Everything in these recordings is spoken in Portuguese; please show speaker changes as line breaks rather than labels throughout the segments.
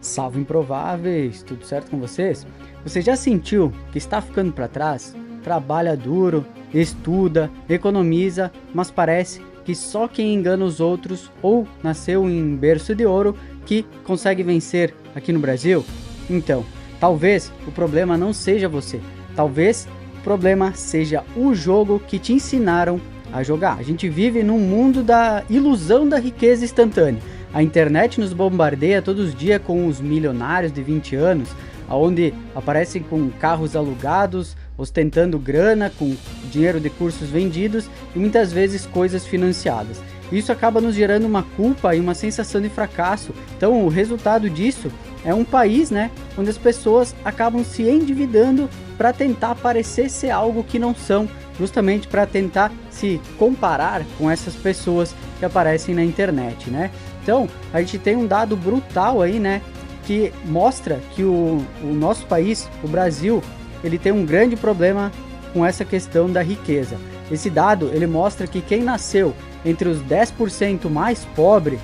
Salve improváveis, tudo certo com vocês? Você já sentiu que está ficando para trás? Trabalha duro, estuda, economiza, mas parece que só quem engana os outros ou nasceu em berço de ouro que consegue vencer aqui no Brasil? Então, talvez o problema não seja você, talvez o problema seja o jogo que te ensinaram a jogar. A gente vive num mundo da ilusão da riqueza instantânea. A internet nos bombardeia todos os dias com os milionários de 20 anos, onde aparecem com carros alugados, ostentando grana, com dinheiro de cursos vendidos e muitas vezes coisas financiadas. Isso acaba nos gerando uma culpa e uma sensação de fracasso. Então o resultado disso é um país, onde as pessoas acabam se endividando para tentar parecer ser algo que não são, justamente para tentar se comparar com essas pessoas que aparecem na internet, Então, a gente tem um dado brutal aí, que mostra que o nosso país, o Brasil, ele tem um grande problema com essa questão da riqueza. Esse dado, ele mostra que quem nasceu entre os 10% mais pobres,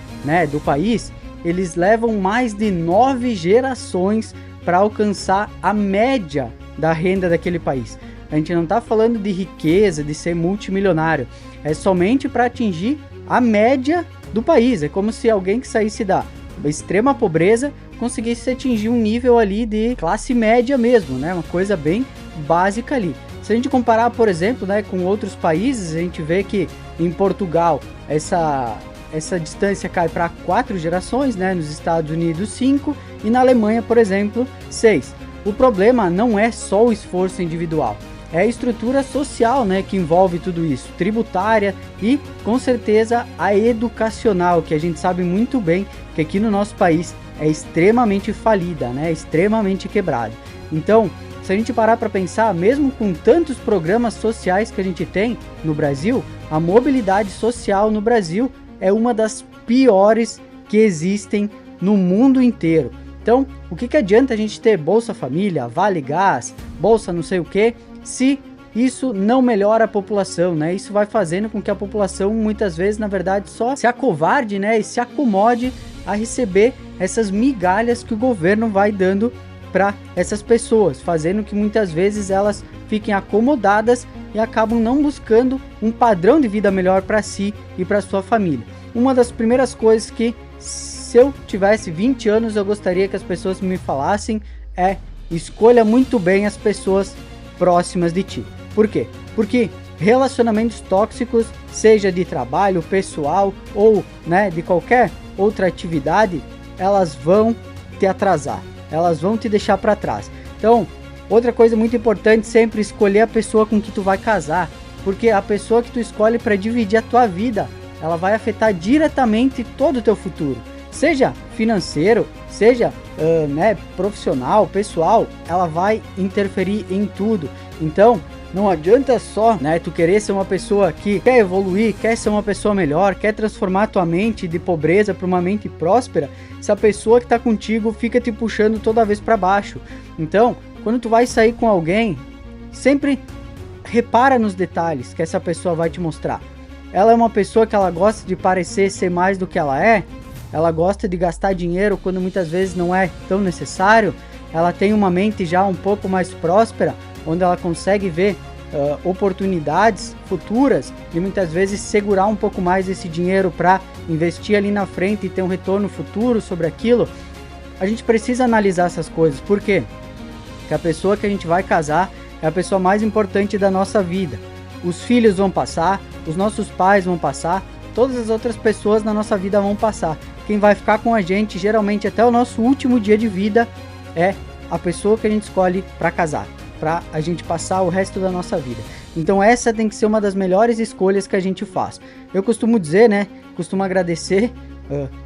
do país, eles levam mais de 9 gerações para alcançar a média da renda daquele país. A gente não está falando de riqueza, de ser multimilionário, é somente para atingir a média do país. É como se alguém que saísse da extrema pobreza conseguisse atingir um nível ali de classe média mesmo, uma coisa bem básica ali. Se a gente comparar, por exemplo, com outros países, a gente vê que em Portugal essa distância cai para 4 gerações, nos Estados Unidos 5 e na Alemanha, por exemplo, 6. O problema não é só o esforço individual, é a estrutura social, que envolve tudo isso, tributária e, com certeza, a educacional, que a gente sabe muito bem que aqui no nosso país é extremamente falida, extremamente quebrada. Então, se a gente parar para pensar, mesmo com tantos programas sociais que a gente tem no Brasil, a mobilidade social no Brasil é uma das piores que existem no mundo inteiro. Então, o que adianta a gente ter Bolsa Família, Vale Gás, Bolsa não sei o que, se isso não melhora a população, Isso vai fazendo com que a população, muitas vezes, na verdade, só se acovarde, e se acomode a receber essas migalhas que o governo vai dando para essas pessoas, fazendo que muitas vezes elas fiquem acomodadas e acabam não buscando um padrão de vida melhor para si e para sua família. Uma das primeiras coisas que, se eu tivesse 20 anos, eu gostaria que as pessoas me falassem é: escolha muito bem as pessoas próximas de ti. Por quê? Porque relacionamentos tóxicos, seja de trabalho, pessoal ou de qualquer outra atividade, elas vão te atrasar, elas vão te deixar para trás. Então, outra coisa muito importante, sempre escolher a pessoa com que tu vai casar, porque a pessoa que tu escolhe para dividir a tua vida, ela vai afetar diretamente todo o teu futuro, seja financeiro, seja profissional, pessoal, ela vai interferir em tudo. Então, não adianta só tu querer ser uma pessoa que quer evoluir, quer ser uma pessoa melhor, quer transformar tua mente de pobreza para uma mente próspera, se a pessoa que está contigo fica te puxando toda vez para baixo. Então, quando tu vai sair com alguém, sempre repara nos detalhes que essa pessoa vai te mostrar. Ela é uma pessoa que ela gosta de parecer ser mais do que ela é, ela gosta de gastar dinheiro quando muitas vezes não é tão necessário, ela tem uma mente já um pouco mais próspera, onde ela consegue ver oportunidades futuras e muitas vezes segurar um pouco mais esse dinheiro para investir ali na frente e ter um retorno futuro sobre aquilo. A gente precisa analisar essas coisas. Por quê? Porque a pessoa que a gente vai casar é a pessoa mais importante da nossa vida. Os filhos vão passar, os nossos pais vão passar, todas as outras pessoas na nossa vida vão passar. Quem vai ficar com a gente, geralmente até o nosso último dia de vida, é a pessoa que a gente escolhe para casar, para a gente passar o resto da nossa vida. Então essa tem que ser uma das melhores escolhas que a gente faz. Eu costumo dizer, costumo agradecer,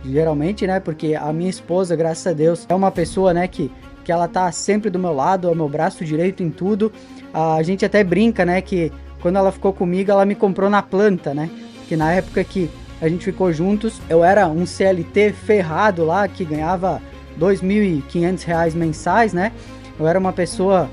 geralmente, porque a minha esposa, graças a Deus, é uma pessoa, que ela tá sempre do meu lado, é o meu braço direito em tudo. A gente até brinca, que quando ela ficou comigo, ela me comprou na planta, que na época que a gente ficou juntos, eu era um CLT ferrado lá, que ganhava R$2.500 mensais, Eu era uma pessoa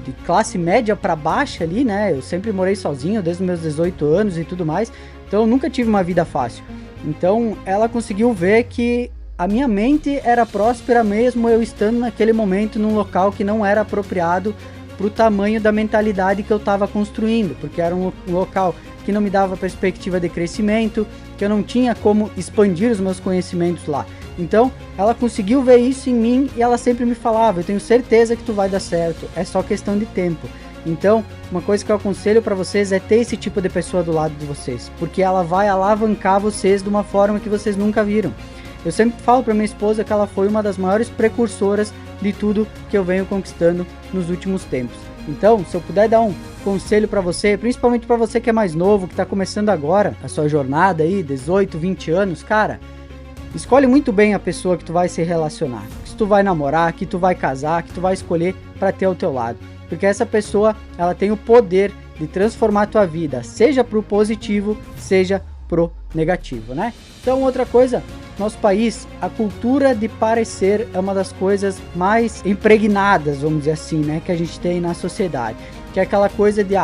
de classe média para baixa ali, Eu sempre morei sozinho desde os meus 18 anos e tudo mais, então eu nunca tive uma vida fácil. Então ela conseguiu ver que a minha mente era próspera mesmo eu estando naquele momento num local que não era apropriado para o tamanho da mentalidade que eu estava construindo, porque era um local que não me dava perspectiva de crescimento, que eu não tinha como expandir os meus conhecimentos lá. Então, ela conseguiu ver isso em mim e ela sempre me falava, eu tenho certeza que tu vai dar certo, é só questão de tempo. Então, uma coisa que eu aconselho para vocês é ter esse tipo de pessoa do lado de vocês, porque ela vai alavancar vocês de uma forma que vocês nunca viram. Eu sempre falo para minha esposa que ela foi uma das maiores precursoras de tudo que eu venho conquistando nos últimos tempos. Então, se eu puder dar um conselho para você, principalmente para você que é mais novo, que está começando agora a sua jornada aí, 18, 20 anos, cara, escolhe muito bem a pessoa que tu vai se relacionar, que tu vai namorar, que tu vai casar, que tu vai escolher para ter ao teu lado. Porque essa pessoa, ela tem o poder de transformar a tua vida, seja pro positivo, seja pro negativo, né? Então, outra coisa, nosso país, a cultura de parecer é uma das coisas mais impregnadas, vamos dizer assim, né, que a gente tem na sociedade. Que é aquela coisa de,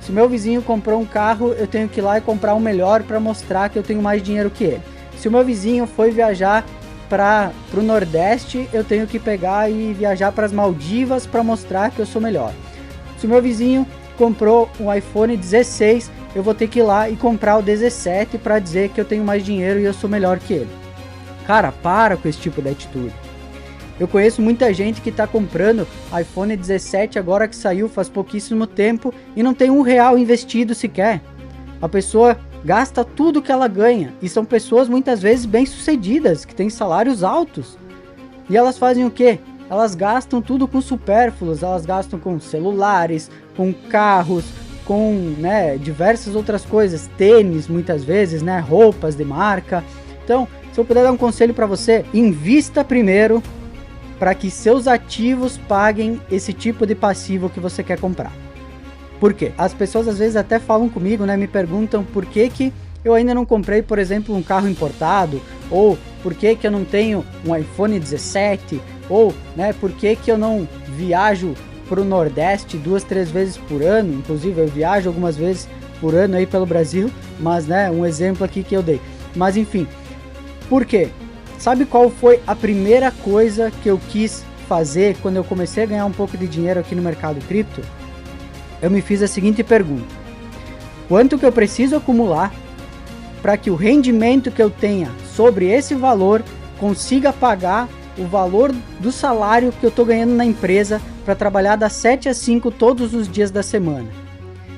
se meu vizinho comprou um carro, eu tenho que ir lá e comprar um melhor para mostrar que eu tenho mais dinheiro que ele. Se o meu vizinho foi viajar para o Nordeste, eu tenho que pegar e viajar para as Maldivas para mostrar que eu sou melhor. Se o meu vizinho comprou um iPhone 16, eu vou ter que ir lá e comprar o 17 para dizer que eu tenho mais dinheiro e eu sou melhor que ele. Cara, para com esse tipo de atitude. Eu conheço muita gente que está comprando iPhone 17 agora que saiu faz pouquíssimo tempo e não tem R$1 investido sequer. A pessoa gasta tudo que ela ganha, e são pessoas muitas vezes bem-sucedidas, que têm salários altos. E elas fazem o quê? Elas gastam tudo com supérfluos, elas gastam com celulares, com carros, com, né, diversas outras coisas, tênis muitas vezes, né, roupas de marca. Então, se eu puder dar um conselho para você, invista primeiro para que seus ativos paguem esse tipo de passivo que você quer comprar. Por quê? As pessoas às vezes até falam comigo, né? Me perguntam por que eu ainda não comprei, por exemplo, um carro importado, ou por que eu não tenho um iPhone 17, ou, né, por que eu não viajo para o Nordeste 2, 3 vezes por ano. Inclusive eu viajo algumas vezes por ano aí pelo Brasil, mas, né, um exemplo aqui que eu dei. Mas enfim, por quê? Sabe qual foi a primeira coisa que eu quis fazer quando eu comecei a ganhar um pouco de dinheiro aqui no mercado cripto? Eu me fiz a seguinte pergunta: quanto que eu preciso acumular para que o rendimento que eu tenha sobre esse valor consiga pagar o valor do salário que eu estou ganhando na empresa para trabalhar das 7 às 5 todos os dias da semana?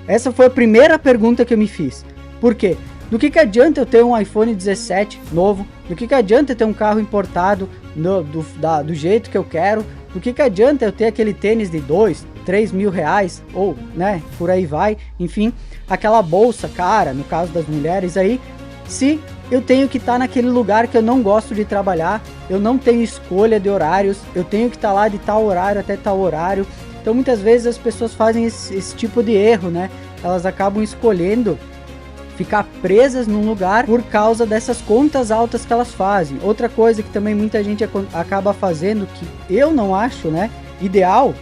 Essa foi a primeira pergunta que eu me fiz. Por quê? Do que adianta eu ter um iPhone 17 novo? Do que adianta eu ter um carro importado do jeito que eu quero? Do que adianta eu ter aquele tênis de 2, 3 mil reais? Ou, né, por aí vai. Enfim, aquela bolsa cara, no caso das mulheres aí, se eu tenho que estar naquele lugar que eu não gosto de trabalhar, eu não tenho escolha de horários, eu tenho que estar lá de tal horário até tal horário. Então muitas vezes as pessoas fazem esse tipo de erro, né? Elas acabam escolhendo ficar presas num lugar por causa dessas contas altas que elas fazem. Outra coisa que também muita gente acaba fazendo, que eu não acho, né, ideal,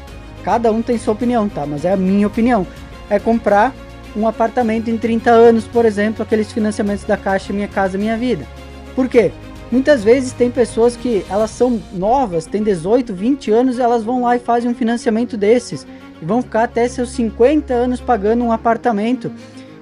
cada um tem sua opinião, tá? Mas é a minha opinião, é comprar um apartamento em 30 anos, por exemplo, aqueles financiamentos da Caixa Minha Casa Minha Vida. Por quê? Muitas vezes tem pessoas que elas são novas, têm 18, 20 anos, e elas vão lá e fazem um financiamento desses e vão ficar até seus 50 anos pagando um apartamento,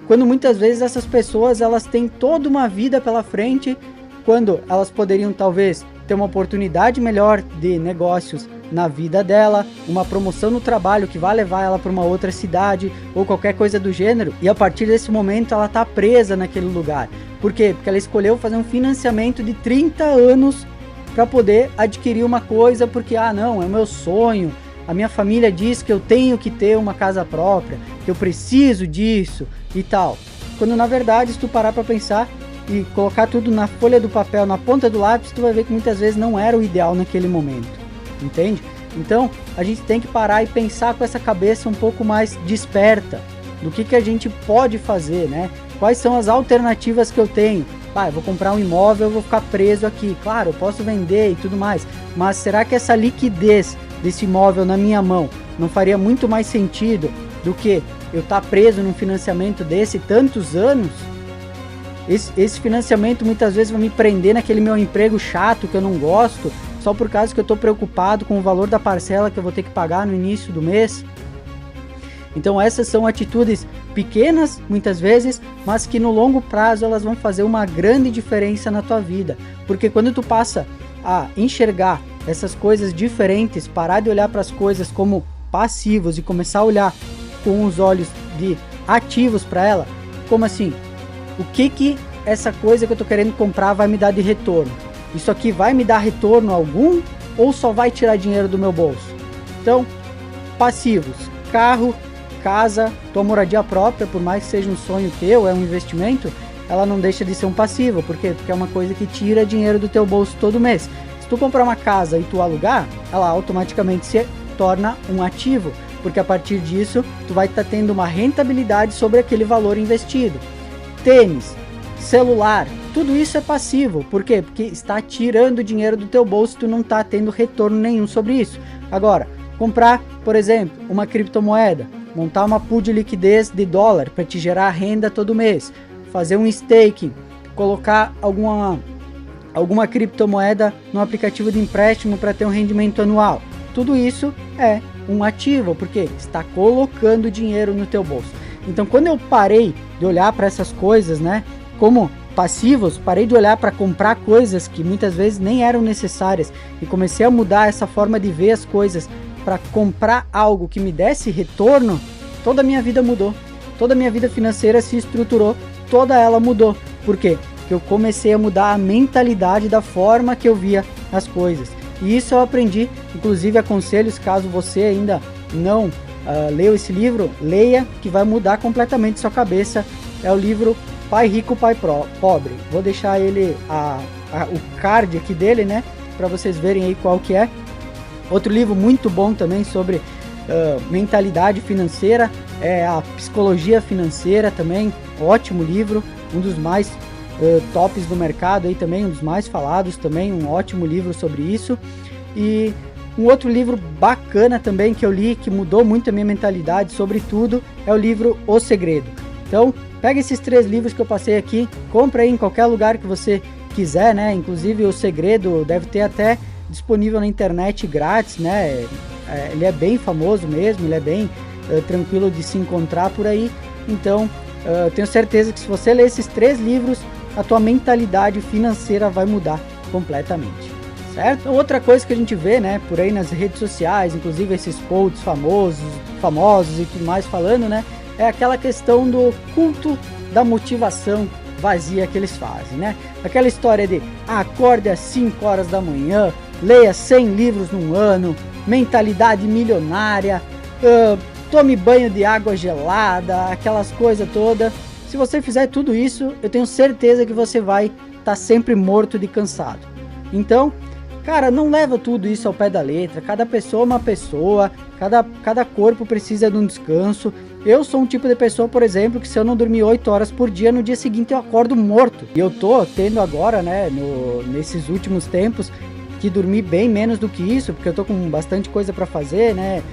quando muitas vezes essas pessoas elas têm toda uma vida pela frente, quando elas poderiam talvez ter uma oportunidade melhor de negócios na vida dela, uma promoção no trabalho que vai levar ela para uma outra cidade ou qualquer coisa do gênero, e a partir desse momento ela está presa naquele lugar. Por quê? Porque ela escolheu fazer um financiamento de 30 anos para poder adquirir uma coisa, porque não, é o meu sonho, a minha família diz que eu tenho que ter uma casa própria, que eu preciso disso e tal. Quando na verdade, se tu parar para pensar e colocar tudo na folha do papel, na ponta do lápis, tu vai ver que muitas vezes não era o ideal naquele momento, entende? Então a gente tem que parar e pensar com essa cabeça um pouco mais desperta do que a gente pode fazer, né? Quais são as alternativas que eu tenho? Eu vou comprar um imóvel, eu vou ficar preso aqui. Claro, eu posso vender e tudo mais, mas será que essa liquidez desse imóvel na minha mão não faria muito mais sentido do que eu estar preso num financiamento desse tantos anos? esse financiamento muitas vezes vai me prender naquele meu emprego chato que eu não gosto, só por causa que eu estou preocupado com o valor da parcela que eu vou ter que pagar no início do mês. Então essas são atitudes pequenas, muitas vezes, mas que no longo prazo elas vão fazer uma grande diferença na tua vida. Porque quando tu passa a enxergar essas coisas diferentes, parar de olhar para as coisas como passivos e começar a olhar com os olhos de ativos para ela, como assim? O que essa coisa que eu tô querendo comprar vai me dar de retorno? Isso aqui vai me dar retorno algum ou só vai tirar dinheiro do meu bolso? Então, passivos, carro, casa, tua moradia própria, por mais que seja um sonho teu, é um investimento, ela não deixa de ser um passivo. Por quê? Porque é uma coisa que tira dinheiro do teu bolso todo mês. Se tu comprar uma casa e tu alugar, ela automaticamente se torna um ativo, porque a partir disso tu vai estar tendo uma rentabilidade sobre aquele valor investido. Tênis, celular, tudo isso é passivo. Por quê? Porque está tirando dinheiro do teu bolso e tu não está tendo retorno nenhum sobre isso. Agora, comprar, por exemplo, uma criptomoeda, montar uma pool de liquidez de dólar para te gerar renda todo mês, fazer um staking, colocar alguma criptomoeda no aplicativo de empréstimo para ter um rendimento anual. Tudo isso é um ativo, porque está colocando dinheiro no teu bolso. Então, quando eu parei de olhar para essas coisas, né, como passivos, parei de olhar para comprar coisas que muitas vezes nem eram necessárias e comecei a mudar essa forma de ver as coisas para comprar algo que me desse retorno, toda a minha vida mudou. Toda a minha vida financeira se estruturou, toda ela mudou. Por quê? Porque eu comecei a mudar a mentalidade da forma que eu via as coisas. E isso eu aprendi, inclusive aconselho, caso você ainda não leu esse livro, leia, que vai mudar completamente sua cabeça. É o livro Pai Rico, Pai Pobre. Vou deixar ele, o card aqui dele, né, para vocês verem aí qual que é. Outro livro muito bom também sobre mentalidade financeira é a Psicologia Financeira também, ótimo livro, um dos mais tops do mercado aí também, um dos mais falados também, um ótimo livro sobre isso. E um outro livro bacana também que eu li, que mudou muito a minha mentalidade sobre tudo, é o livro O Segredo. Então, pega esses 3 livros que eu passei aqui, compra aí em qualquer lugar que você quiser, né? Inclusive O Segredo deve ter até disponível na internet grátis, né? Ele é bem famoso mesmo, ele é bem tranquilo de se encontrar por aí. Então, tenho certeza que se você ler esses 3 livros, a tua mentalidade financeira vai mudar completamente, certo? Outra coisa que a gente vê, né, por aí nas redes sociais, inclusive esses quotes famosos e tudo mais falando, né, é aquela questão do culto da motivação vazia que eles fazem, né? Aquela história de acorde às 5 horas da manhã, leia 100 livros num ano, mentalidade milionária, tome banho de água gelada, aquelas coisas todas. Se você fizer tudo isso, eu tenho certeza que você vai estar sempre morto de cansado. Então, cara, não leva tudo isso ao pé da letra. Cada pessoa é uma pessoa, cada corpo precisa de um descanso. Eu sou um tipo de pessoa, por exemplo, que se eu não dormir 8 horas por dia, no dia seguinte eu acordo morto. E eu tô tendo agora, né, nesses últimos tempos, que dormi bem menos do que isso, porque eu tô com bastante coisa para fazer, né?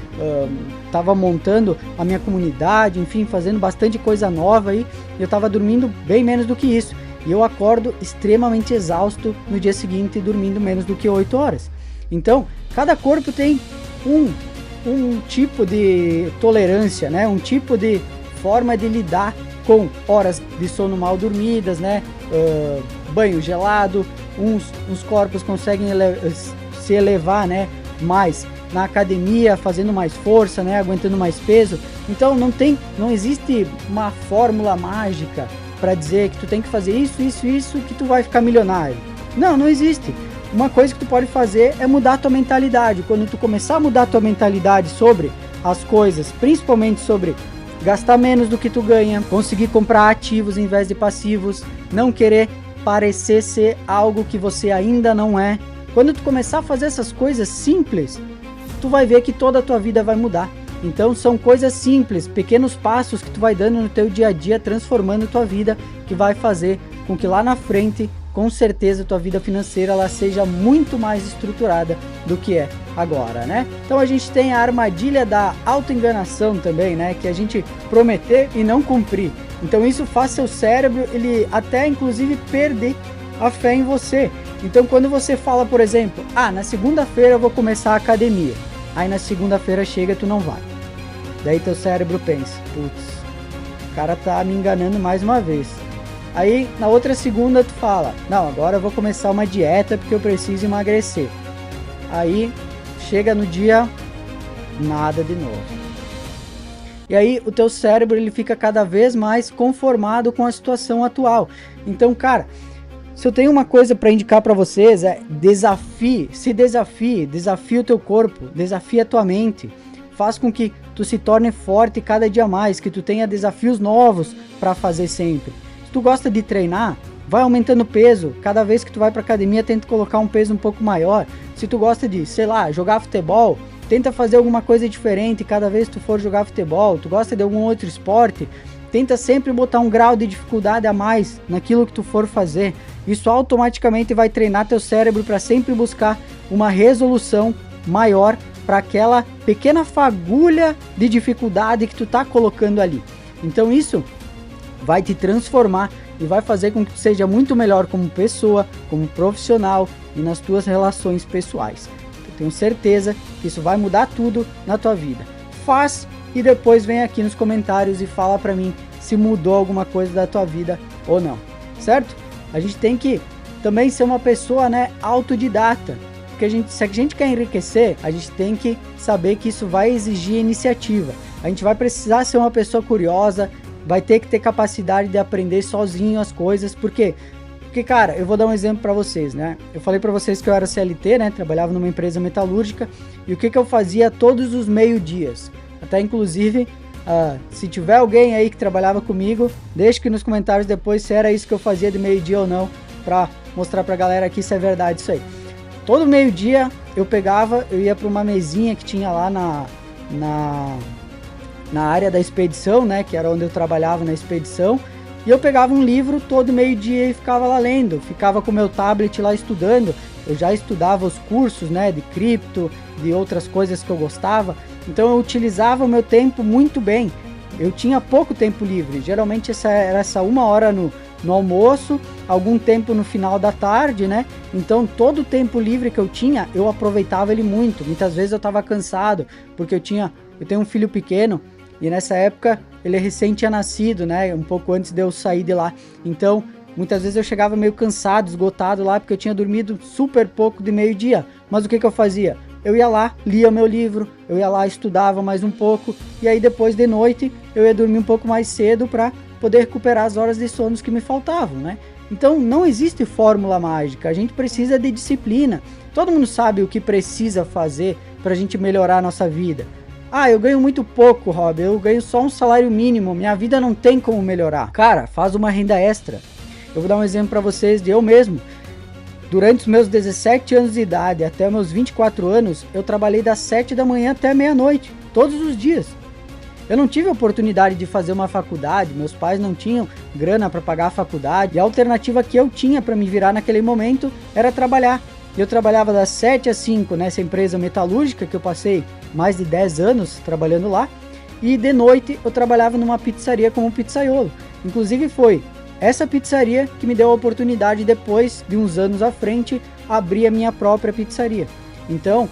Tava montando a minha comunidade, enfim, fazendo bastante coisa nova aí, e eu tava dormindo bem menos do que isso. E eu acordo extremamente exausto no dia seguinte, dormindo menos do que 8 horas. Então, cada corpo tem um tipo de tolerância, né? Um tipo de forma de lidar com horas de sono mal dormidas, né? Banho gelado. Uns corpos conseguem se elevar, né, mais na academia, fazendo mais força, né, aguentando mais peso. Então não existe uma fórmula mágica para dizer que tu tem que fazer isso que tu vai ficar milionário. Não existe. Uma coisa que tu pode fazer é mudar a tua mentalidade. Quando tu começar a mudar a tua mentalidade sobre as coisas, principalmente sobre gastar menos do que tu ganha, conseguir comprar ativos em vez de passivos, não querer parecer ser algo que você ainda não é. Quando tu começar a fazer essas coisas simples, tu vai ver que toda a tua vida vai mudar. Então são coisas simples, pequenos passos que tu vai dando no teu dia a dia, transformando a tua vida, que vai fazer com que lá na frente, com certeza, a tua vida financeira ela seja muito mais estruturada do que é agora, né? Então a gente tem a armadilha da autoenganação também, né? Que a gente prometer e não cumprir. Então isso faz seu cérebro, ele até inclusive perder a fé em você. Então quando você fala, por exemplo, na segunda-feira eu vou começar a academia. Aí na segunda-feira chega, tu não vai. Daí teu cérebro pensa, putz, o cara tá me enganando mais uma vez. Aí na outra segunda tu fala, não, agora eu vou começar uma dieta porque eu preciso emagrecer. Aí chega no dia, nada de novo. E aí o teu cérebro ele fica cada vez mais conformado com a situação atual. Então, cara, se eu tenho uma coisa para indicar para vocês é desafie o teu corpo, desafie a tua mente, faz com que tu se torne forte cada dia mais, que tu tenha desafios novos para fazer sempre. Se tu gosta de treinar, vai aumentando o peso, cada vez que tu vai para academia tenta colocar um peso um pouco maior. Se tu gosta de, sei lá, jogar futebol, tenta fazer alguma coisa diferente cada vez que tu for jogar futebol. Tu gosta de algum outro esporte, tenta sempre botar um grau de dificuldade a mais naquilo que tu for fazer. Isso automaticamente vai treinar teu cérebro para sempre buscar uma resolução maior para aquela pequena fagulha de dificuldade que tu tá colocando ali. Então isso vai te transformar e vai fazer com que tu seja muito melhor como pessoa, como profissional e nas tuas relações pessoais. Eu tenho certeza que isso vai mudar tudo na tua vida. Faz e depois vem aqui nos comentários e fala para mim se mudou alguma coisa da tua vida ou não, certo? A gente tem que também ser uma pessoa, né, autodidata, porque se a gente quer enriquecer, a gente tem que saber que isso vai exigir iniciativa. A gente vai precisar ser uma pessoa curiosa, vai ter que ter capacidade de aprender sozinho as coisas, porque, cara, eu vou dar um exemplo para vocês, né? Eu falei para vocês que eu era CLT, né? Trabalhava numa empresa metalúrgica, e o que eu fazia todos os meio-dias? Até inclusive, se tiver alguém aí que trabalhava comigo, deixa aqui nos comentários depois se era isso que eu fazia de meio-dia ou não, para mostrar pra galera aqui se é verdade isso aí. Todo meio-dia eu ia para uma mesinha que tinha lá na área da expedição, né, que era onde eu trabalhava na expedição, e eu pegava um livro todo meio-dia e ficava lá lendo, ficava com o meu tablet lá estudando. Eu já estudava os cursos, né, de cripto, de outras coisas que eu gostava, então eu utilizava o meu tempo muito bem. Eu tinha pouco tempo livre, geralmente era essa 1 hora no almoço, algum tempo no final da tarde, né? Então todo o tempo livre que eu tinha, eu aproveitava ele muito. Muitas vezes eu estava cansado, porque eu tenho um filho pequeno, e nessa época ele recém tinha nascido, né? Um pouco antes de eu sair de lá. Então muitas vezes eu chegava meio cansado, esgotado lá, porque eu tinha dormido super pouco de meio-dia. Mas o que eu fazia? Eu ia lá, lia meu livro, eu ia lá, estudava mais um pouco, e aí depois de noite eu ia dormir um pouco mais cedo para poder recuperar as horas de sono que me faltavam, né? Então não existe fórmula mágica, a gente precisa de disciplina. Todo mundo sabe o que precisa fazer para a gente melhorar a nossa vida. Eu ganho muito pouco, Rob, eu ganho só um salário mínimo, minha vida não tem como melhorar. Cara, faz uma renda extra. Eu vou dar um exemplo para vocês de eu mesmo. Durante os meus 17 anos de idade até meus 24 anos, eu trabalhei das 7 da manhã até meia-noite, todos os dias. Eu não tive a oportunidade de fazer uma faculdade, meus pais não tinham grana para pagar a faculdade, e a alternativa que eu tinha para me virar naquele momento era trabalhar. Eu trabalhava das 7 às 5 nessa empresa metalúrgica, que eu passei mais de 10 anos trabalhando lá, e de noite eu trabalhava numa pizzaria como pizzaiolo. Inclusive foi essa pizzaria que me deu a oportunidade, depois de uns anos à frente, abrir a minha própria pizzaria. Então,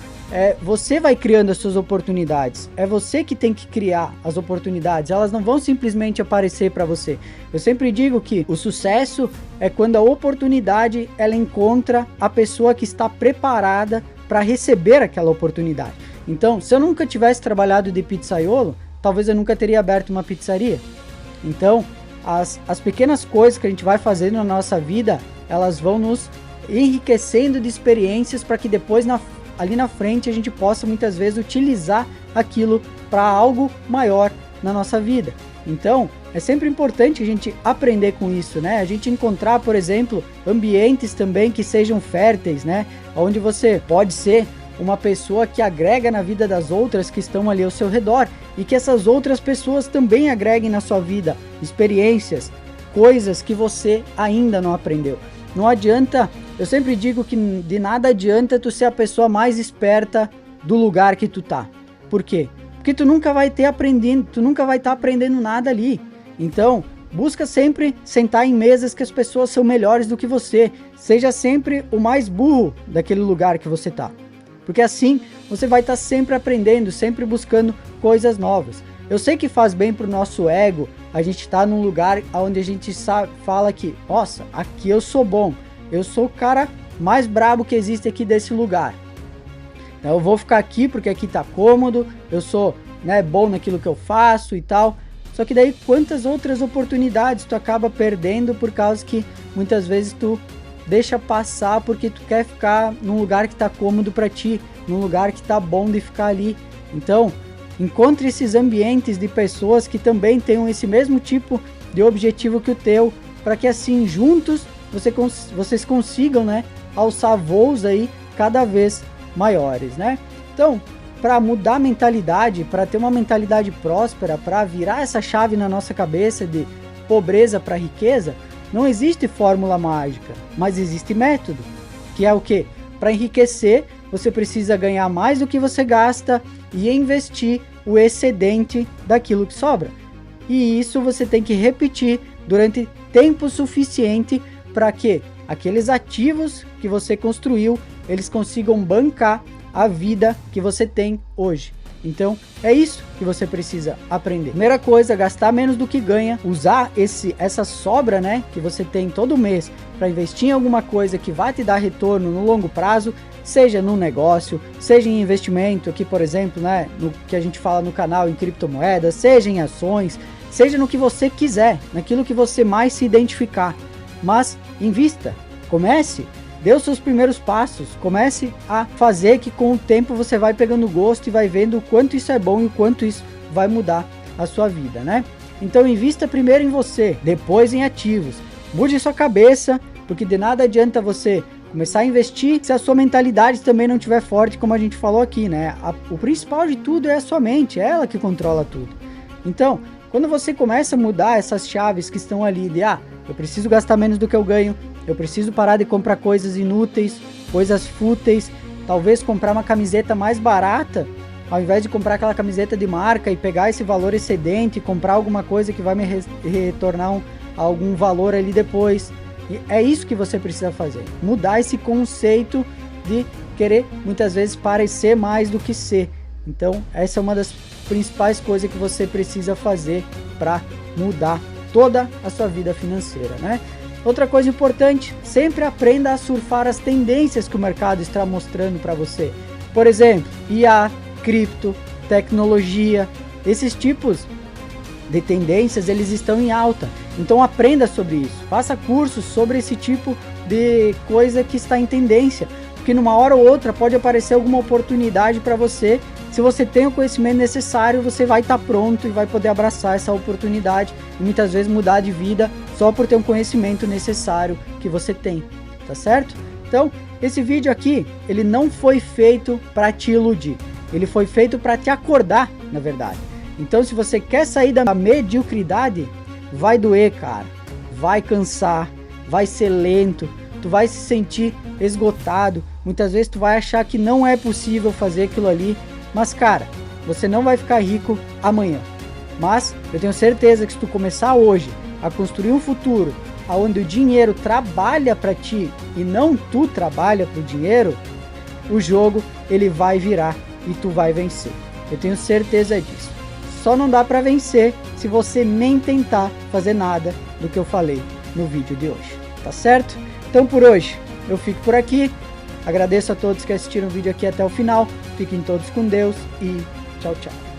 você vai criando as suas oportunidades, é você que tem que criar as oportunidades, elas não vão simplesmente aparecer para você. Eu sempre digo que o sucesso é quando a oportunidade ela encontra a pessoa que está preparada para receber aquela oportunidade. Então, se eu nunca tivesse trabalhado de pizzaiolo, talvez eu nunca teria aberto uma pizzaria. Então, as pequenas coisas que a gente vai fazendo na nossa vida, elas vão nos enriquecendo de experiências para que depois ali na frente a gente possa muitas vezes utilizar aquilo para algo maior na nossa vida. Então é sempre importante a gente aprender com isso, né? A gente encontrar, por exemplo, ambientes também que sejam férteis, né? Onde você pode ser uma pessoa que agrega na vida das outras que estão ali ao seu redor, e que essas outras pessoas também agreguem na sua vida experiências, coisas que você ainda não aprendeu. Não adianta, eu sempre digo que de nada adianta tu ser a pessoa mais esperta do lugar que tu tá. Por quê? Porque tu nunca vai estar aprendendo nada ali. Então, Busca sempre sentar em mesas que as pessoas são melhores do que você. Seja sempre o mais burro daquele lugar que você tá. Porque assim você vai estar sempre aprendendo, sempre buscando coisas novas. Eu sei que faz bem pro nosso ego a gente tá num lugar onde a gente fala que, nossa, aqui eu sou bom. Eu sou o cara mais brabo que existe aqui desse lugar. Eu vou ficar aqui porque aqui tá cômodo, eu sou, né, bom naquilo que eu faço e tal. Só que daí quantas outras oportunidades tu acaba perdendo por causa que muitas vezes tu deixa passar porque tu quer ficar num lugar que tá cômodo para ti, num lugar que tá bom de ficar ali. Então, encontre esses ambientes de pessoas que também tenham esse mesmo tipo de objetivo que o teu, para que assim juntos vocês consigam, né, alçar voos aí cada vez maiores, né? Então, para mudar a mentalidade, para ter uma mentalidade próspera, para virar essa chave na nossa cabeça de pobreza para riqueza, não existe fórmula mágica, mas existe método, que é o quê? Para enriquecer, você precisa ganhar mais do que você gasta e investir o excedente daquilo que sobra. E isso você tem que repetir durante tempo suficiente para que aqueles ativos que você construiu, eles consigam bancar a vida que você tem hoje. Então é isso que você precisa aprender. Primeira coisa, gastar menos do que ganha, usar essa sobra, né, que você tem todo mês para investir em alguma coisa que vai te dar retorno no longo prazo, seja no negócio, seja em investimento, aqui por exemplo, né, no que a gente fala no canal em criptomoedas, seja em ações, seja no que você quiser, naquilo que você mais se identificar. Mas invista, comece, dê os seus primeiros passos, comece a fazer que com o tempo você vai pegando gosto e vai vendo o quanto isso é bom e o quanto isso vai mudar a sua vida, né? Então invista primeiro em você, depois em ativos. Mude sua cabeça, porque de nada adianta você começar a investir se a sua mentalidade também não estiver forte, como a gente falou aqui, né? O principal de tudo é a sua mente, é ela que controla tudo. Então, quando você começa a mudar essas chaves que estão ali de, eu preciso gastar menos do que eu ganho, eu preciso parar de comprar coisas inúteis, coisas fúteis, talvez comprar uma camiseta mais barata, ao invés de comprar aquela camiseta de marca e pegar esse valor excedente, comprar alguma coisa que vai me retornar algum valor ali depois. E é isso que você precisa fazer, mudar esse conceito de querer muitas vezes parecer mais do que ser. Então essa é uma das principais coisas que você precisa fazer para mudar toda a sua vida financeira, né? Outra coisa importante, sempre aprenda a surfar as tendências que o mercado está mostrando para você. Por exemplo, IA, cripto, tecnologia, esses tipos de tendências, eles estão em alta. Então aprenda sobre isso, faça cursos sobre esse tipo de coisa que está em tendência, porque numa hora ou outra pode aparecer alguma oportunidade para você. Se você tem o conhecimento necessário, você vai estar pronto e vai poder abraçar essa oportunidade e muitas vezes mudar de vida só por ter um conhecimento necessário que você tem, tá certo? Então, esse vídeo aqui, ele não foi feito para te iludir, ele foi feito para te acordar, na verdade. Então, se você quer sair da mediocridade, vai doer, cara, vai cansar, vai ser lento, tu vai se sentir esgotado, muitas vezes tu vai achar que não é possível fazer aquilo ali. Mas cara, você não vai ficar rico amanhã. Mas eu tenho certeza que se tu começar hoje a construir um futuro onde o dinheiro trabalha para ti e não tu trabalha para o dinheiro, o jogo ele vai virar e tu vai vencer. Eu tenho certeza disso. Só não dá para vencer se você nem tentar fazer nada do que eu falei no vídeo de hoje. Tá certo? Então por hoje eu fico por aqui. Agradeço a todos que assistiram o vídeo aqui até o final. Fiquem todos com Deus e tchau, tchau.